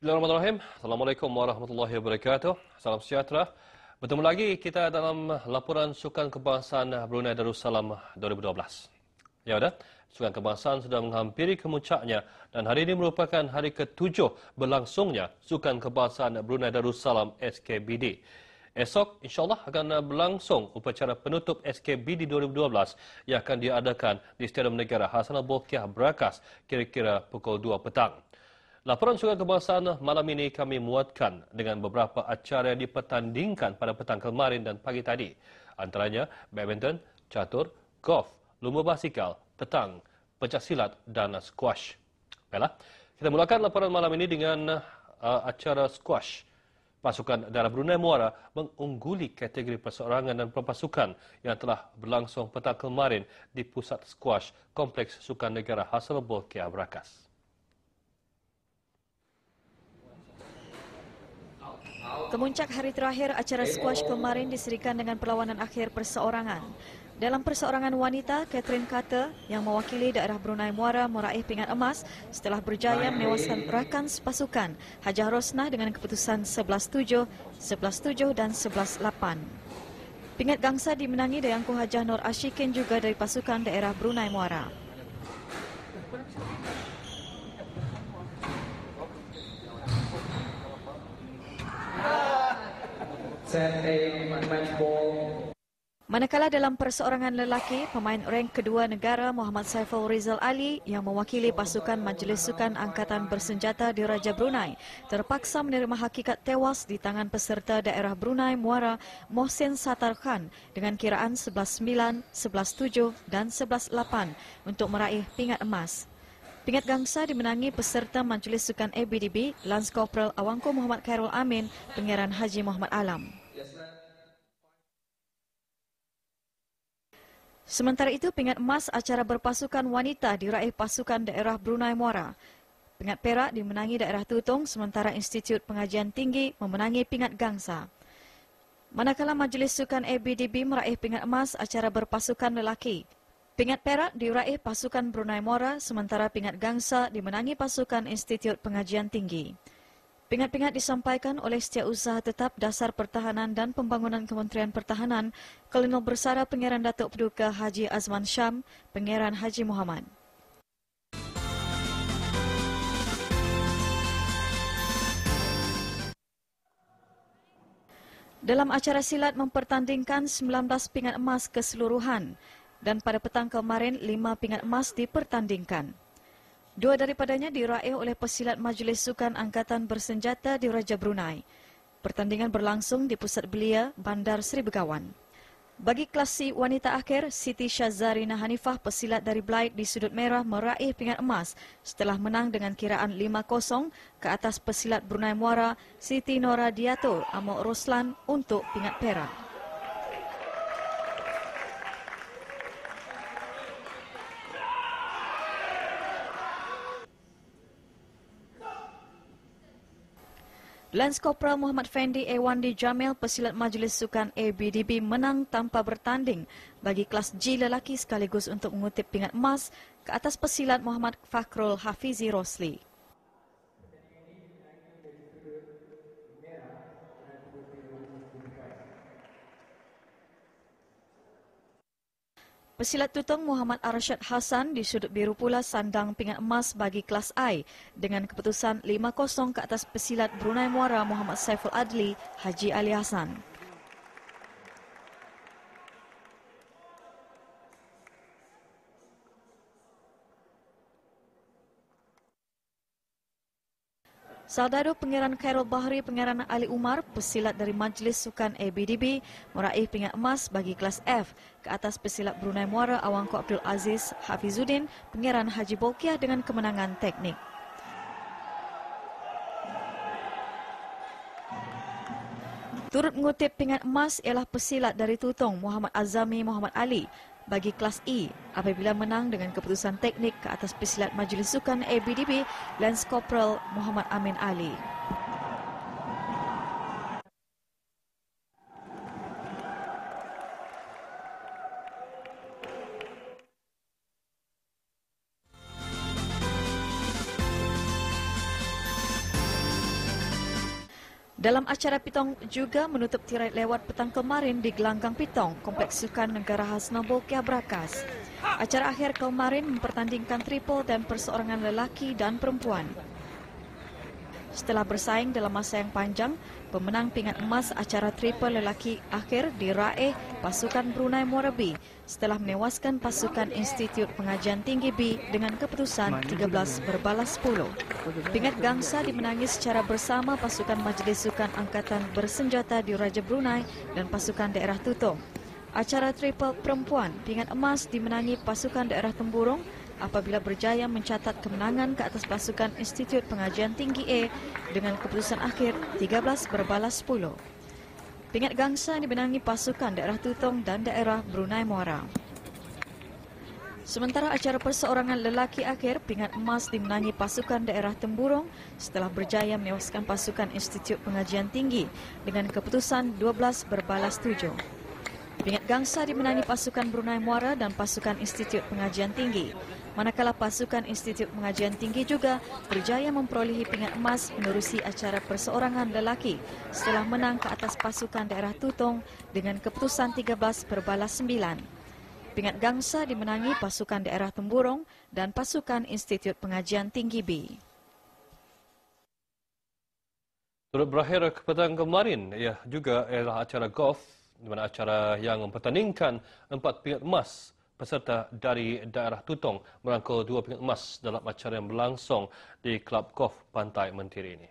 Bismillahirrahmanirrahim. Assalamualaikum warahmatullahi wabarakatuh. Salam sejahtera. Bertemu lagi kita dalam laporan Sukan Kebangsaan Brunei Darussalam 2012. Ya, dah. Sukan Kebangsaan sudah menghampiri kemuncaknya dan hari ini merupakan hari ke-7 berlangsungnya Sukan Kebangsaan Brunei Darussalam SKBD. Esok insyaAllah akan berlangsung upacara penutup SKBD 2012 yang akan diadakan di Stadium Negara Hassanal Bolkiah Berakas kira-kira pukul 2 petang. Laporan Sukan Kebangsaan malam ini kami muatkan dengan beberapa acara yang dipertandingkan pada petang kemarin dan pagi tadi. Antaranya badminton, catur, golf, lumba basikal, petang, pencaksilat dan squash. Baiklah, kita mulakan laporan malam ini dengan acara squash. Pasukan Darah Brunei Muara mengungguli kategori perseorangan dan perpasukan yang telah berlangsung petang kemarin di Pusat Squash Kompleks Sukan Negara Hassanal Bolkiah Berakas. Kemuncak hari terakhir acara squash kemarin diserikan dengan perlawanan akhir perseorangan. Dalam perseorangan wanita, Catherine Carter yang mewakili daerah Brunei Muara meraih pingat emas setelah berjaya menewaskan rakan sepasukan Hajah Rosnah dengan keputusan 11-7, 11-7 dan 11-8. Pingat gangsa dimenangi Dayangku Hajah Nur Ashikin juga dari pasukan daerah Brunei Muara. Manakala dalam perseorangan lelaki, pemain rank kedua negara Muhammad Saiful Rizal Ali yang mewakili pasukan Majlis Sukan Angkatan Bersenjata di Raja Brunei terpaksa menerima hakikat tewas di tangan peserta daerah Brunei Muara Mohsin Satar Khan dengan kiraan 11-9, 11-7 dan 11-8 untuk meraih pingat emas. Pingat gangsa dimenangi peserta Majlis Sukan ABDB Lance Corporal Awangku Muhammad Khairul Amin, Pangeran Haji Muhammad Alam. Sementara itu, pingat emas acara berpasukan wanita diraih pasukan daerah Brunei Muara. Pingat perak dimenangi daerah Tutong, sementara Institut Pengajian Tinggi memenangi pingat gangsa. Manakala Majlis Sukan ABDB meraih pingat emas acara berpasukan lelaki. Pingat perak diraih pasukan Brunei Muara, sementara pingat gangsa dimenangi pasukan Institut Pengajian Tinggi. Pingat-pingat disampaikan oleh Setiausaha Tetap Dasar Pertahanan dan Pembangunan Kementerian Pertahanan, Kolonel Bersara Pangeran Datuk Paduka Haji Azman Syam, Pangeran Haji Muhammad. Dalam acara silat mempertandingkan 19 pingat emas keseluruhan dan pada petang kemarin 5 pingat emas dipertandingkan. 2 daripadanya diraih oleh pesilat Majlis Sukan Angkatan Bersenjata di Raja Brunei. Pertandingan berlangsung di Pusat Belia, Bandar Seri Begawan. Bagi kelas C wanita akhir, Siti Syazarina Hanifah pesilat dari Blaid di sudut merah meraih pingat emas setelah menang dengan kiraan 5-0 ke atas pesilat Brunei Muara Siti Nora Diato Amok Roslan untuk pingat perak. Lance Corporal Muhammad Fendi Ewandi Jamil pesilat Majlis Sukan ABDB menang tanpa bertanding bagi kelas G lelaki sekaligus untuk mengutip pingat emas ke atas pesilat Muhammad Fakhrul Hafizi Rosli. Pesilat Tutong Muhammad Arsyad Hassan di sudut biru pula sandang pingat emas bagi kelas I dengan keputusan 5-0 ke atas pesilat Brunei Muara Muhammad Saiful Adli Haji Ali Hassan. Saudara Pangeran Khairul Bahri Pangeran Ali Umar, pesilat dari Majlis Sukan ABDB, meraih pingat emas bagi kelas F ke atas pesilat Brunei Muara Awangku Abdul Aziz Hafizuddin, Pangeran Haji Bolkiah dengan kemenangan teknik. Turut mengutip pingat emas ialah pesilat dari Tutong Muhammad Azami Muhammad Ali bagi kelas E apabila menang dengan keputusan teknik ke atas pesilat Majlis Sukan ABDB Lance Corporal Muhammad Amin Ali. Dalam acara Pitong juga menutup tirai lewat petang kemarin di Gelanggang Pitong, Kompleks Sukan Negara Hasna Bolkiah Brakas. Acara akhir kemarin mempertandingkan triple dan perseorangan lelaki dan perempuan. Setelah bersaing dalam masa yang panjang, pemenang pingat emas acara triple lelaki akhir diraih pasukan Brunei Muara B setelah menewaskan pasukan Institut Pengajian Tinggi B dengan keputusan 13-10. Pingat gangsa dimenangi secara bersama pasukan Majlis Sukan Angkatan Bersenjata di Raja Brunei dan pasukan daerah Tutong. Acara triple perempuan, pingat emas dimenangi pasukan daerah Temburong apabila berjaya mencatat kemenangan ke atas pasukan Institut Pengajian Tinggi A dengan keputusan akhir 13-10. Pingat gangsa dimenangi pasukan daerah Tutong dan daerah Brunei Muara. Sementara acara perseorangan lelaki akhir, pingat emas dimenangi pasukan daerah Temburong setelah berjaya menewaskan pasukan Institut Pengajian Tinggi dengan keputusan 12-7. Pingat gangsa dimenangi pasukan Brunei Muara dan pasukan Institut Pengajian Tinggi. Manakala pasukan Institut Pengajian Tinggi juga berjaya memperolehi pingat emas menerusi acara perseorangan lelaki setelah menang ke atas pasukan daerah Tutong dengan keputusan 13-9. Pingat gangsa dimenangi pasukan daerah Temburong dan pasukan Institut Pengajian Tinggi B. Turut berakhir ke petang kemarin, juga ialah acara golf di mana acara yang mempertandingkan 4 pingat emas peserta dari daerah Tutong merangkul 2 pingat emas dalam acara yang berlangsung di Klub Golf Pantai Mentiri ini.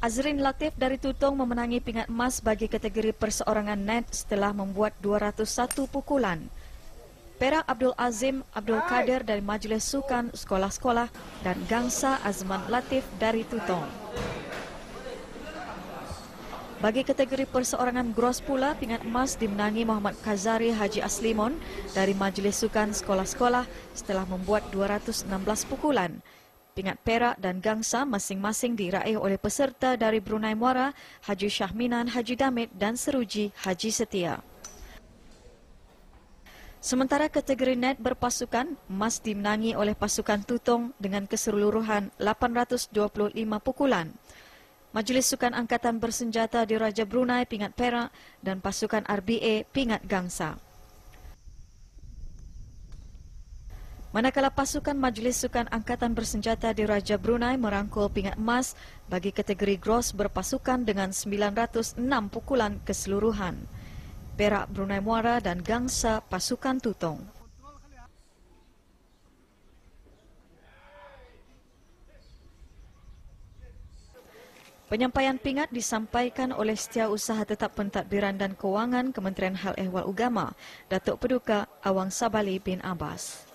Azrin Latif dari Tutong memenangi pingat emas bagi kategori perseorangan net setelah membuat 201 pukulan. Perak Abdul Azim Abdul Kadir dari Majlis Sukan Sekolah-Sekolah dan Gangsa Azman Latif dari Tutong. Bagi kategori perseorangan gross pula, pingat emas dimenangi Muhammad Kazari Haji Aslimon dari Majlis Sukan Sekolah-Sekolah setelah membuat 216 pukulan. Pingat perak dan gangsa masing-masing diraih oleh peserta dari Brunei Muara, Haji Syahminan Haji Damit dan Seruji Haji Setia. Sementara kategori net berpasukan, emas dimenangi oleh pasukan Tutong dengan keseluruhan 825 pukulan. Majlis Sukan Angkatan Bersenjata di Raja Brunei pingat perak dan pasukan RBA pingat gangsa. Manakala pasukan Majlis Sukan Angkatan Bersenjata di Raja Brunei merangkul pingat emas bagi kategori gross berpasukan dengan 906 pukulan keseluruhan. Perak Brunei Muara dan gangsa pasukan Tutong. Penyampaian pingat disampaikan oleh Setiausaha Tetap Pentadbiran dan Kewangan Kementerian Hal Ehwal Ugama, Datuk Paduka Awang Sabali bin Abbas.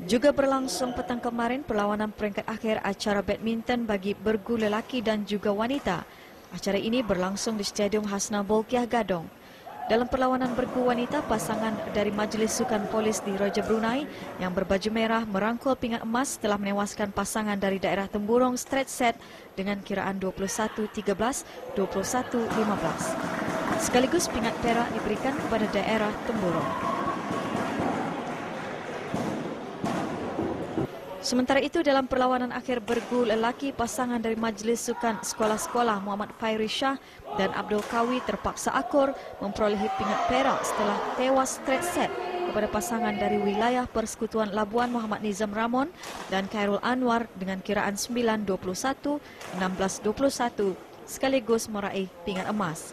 Juga berlangsung petang kemarin perlawanan peringkat akhir acara badminton bagi bergu lelaki dan juga wanita. Acara ini berlangsung di Stadium Hasna Bolkiah Gadong. Dalam perlawanan bergu wanita, pasangan dari Majlis Sukan Polis di Raja Brunei yang berbaju merah merangkul pingat emas setelah menewaskan pasangan dari daerah Temburong straight set dengan kiraan 21-13, 21-15. Sekaligus pingat perak diberikan kepada daerah Temburong. Sementara itu, dalam perlawanan akhir bergu lelaki, pasangan dari Majlis Sukan Sekolah-Sekolah Muhammad Fairi Shah dan Abdul Kawi terpaksa akur memperolehi pingat perak setelah tewas straight set kepada pasangan dari wilayah Persekutuan Labuan Muhammad Nizam Ramon dan Khairul Anwar dengan kiraan 9-21, 16-21 sekaligus meraih pingat emas.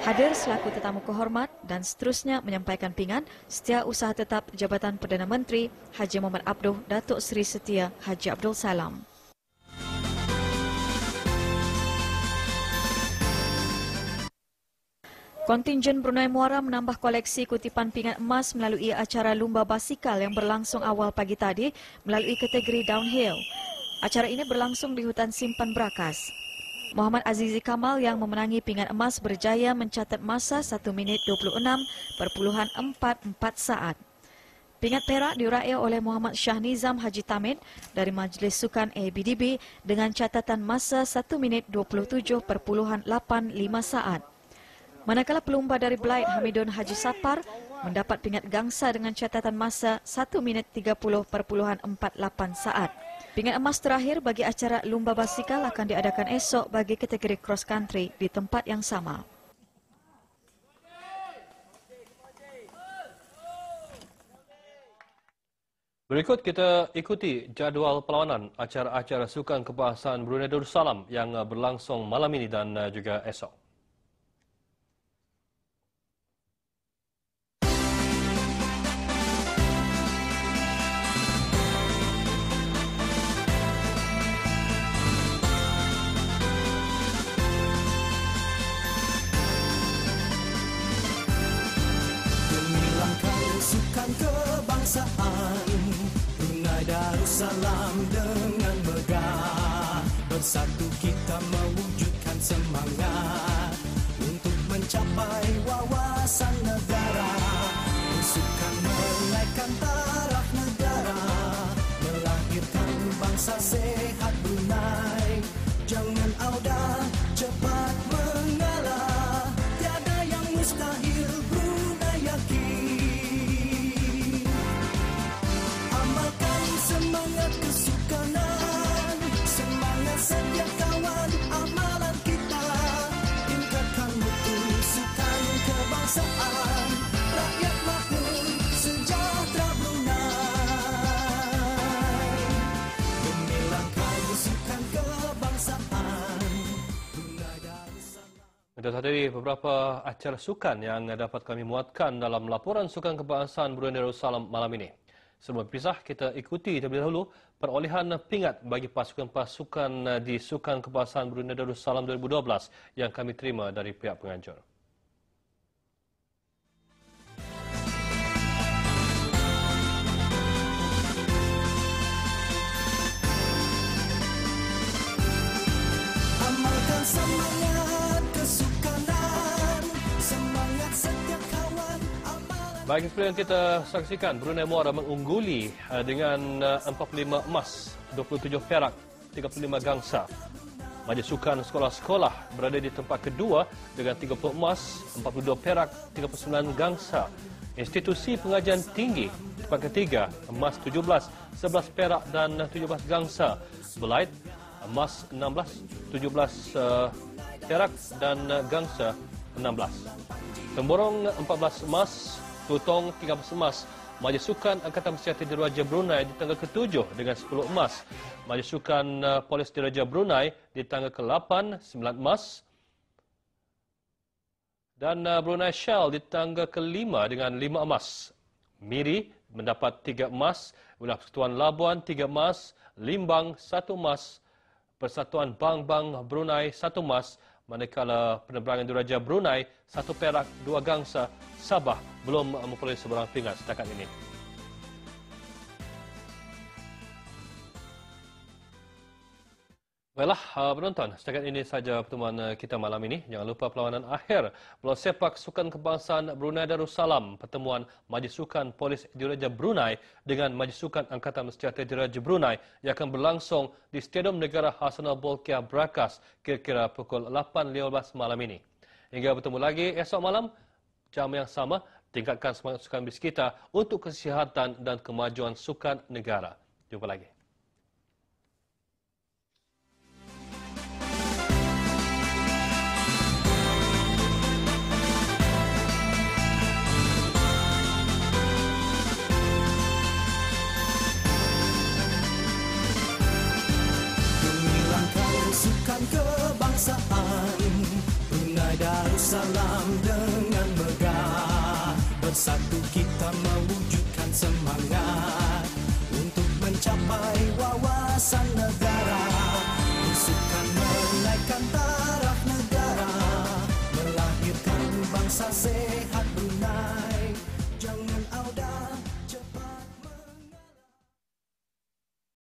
Hadir selaku tetamu kehormat dan seterusnya menyampaikan pingat Setiausaha Tetap Jabatan Perdana Menteri Haji Muhammad Abduh Datuk Seri Setia Haji Abdul Salam. Kontingen Brunei Muara menambah koleksi kutipan pingat emas melalui acara Lumba Basikal yang berlangsung awal pagi tadi melalui kategori downhill. Acara ini berlangsung di Hutan Simpan Brakas. Muhammad Azizi Kamal yang memenangi pingat emas berjaya mencatat masa 1 minit 26.44 saat. Pingat perak diraih oleh Muhammad Shah Nizam Haji Tamid dari Majlis Sukan ABDB dengan catatan masa 1 minit 27.85 saat. Manakala pelumba dari Belaid Hamidun Haji Sapar mendapat pingat gangsa dengan catatan masa 1 minit 30.48 saat. Pingat emas terakhir bagi acara lumba basikal akan diadakan esok bagi kategori cross country di tempat yang sama. Berikut kita ikuti jadual perlawanan acara-acara sukan kebangsaan Brunei Darussalam yang berlangsung malam ini dan juga esok. Sukan kebangsaan Brunei Darussalam dengan megah, bersatu kita mewujudkan semangat untuk mencapai wawasan negara. Sukan menaikkan taraf negara, melahirkan bangsa sehat Brunei. Jangan audah cepat mengalah, tiada yang mustahil Brunei yakin. Semangat kesukanan, semangat setia kawan, amalan kita tingkatkan mutu sukan kebangsaan, rakyat makmur sejahtera Brunei. Demi langkah sukan kebangsaan Brunei Darussalam. Itu tadi beberapa acara sukan yang dapat kami muatkan dalam laporan sukan kebangsaan Brunei Darussalam malam ini. Sebelum berpisah, kita ikuti terlebih dahulu perolehan pingat bagi pasukan-pasukan di Sukan Kebangsaan Brunei Darussalam 2012 yang kami terima dari pihak penganjur. Amalkan semangat kesukanan, semangat setiap kawan, amalan. Baik, seperti yang kita saksikan, Brunei Muara mengungguli dengan 45 emas, 27 perak, 35 gangsa. Majlis Sukan sekolah-sekolah berada di tempat kedua dengan 30 emas, 42 perak, 39 gangsa. Institusi pengajian tinggi tempat ketiga, emas 17, 11 perak dan 17 gangsa. Belaid emas 16, 17 perak dan gangsa 16. Temborong 14 emas, Tutong 13 emas. Majlis Sukan Angkatan Bersenjata Diraja Brunei di tangga ke-7 dengan 10 emas. Majlis Sukan Polis Diraja Brunei di tangga ke-8 9 emas. Dan Brunei Shell di tangga ke-5 dengan 5 emas. Miri mendapat 3 emas. Wilayah Persatuan Labuan 3 emas. Limbang 1 emas. Persatuan Bank-Bank Brunei 1 emas. Manakala penerbangan Diraja Brunei 1 perak 2 gangsa. Sabah belum memperoleh sebarang pingat setakat ini. Baiklah, penonton, setakat ini sahaja pertemuan kita malam ini. Jangan lupa perlawanan akhir bola sepak Sukan Kebangsaan Brunei Darussalam, pertemuan Majlis Sukan Polis Diraja Brunei dengan Majlis Sukan Angkatan Bersenjata Diraja Brunei yang akan berlangsung di Stadium Negara Hassanal Bolkiah Brakas kira-kira pukul 8.15 malam ini. Hingga bertemu lagi esok malam, jam yang sama, tingkatkan semangat sukan bis kita untuk kesihatan dan kemajuan sukan negara. Jumpa lagi. Sukan kebangsaan Brunei Darussalam dengan megah, bersatu kita mewujudkan semangat untuk mencapai wawasan negara. Sukan menaikkan taraf negara, melahirkan bangsa sehat.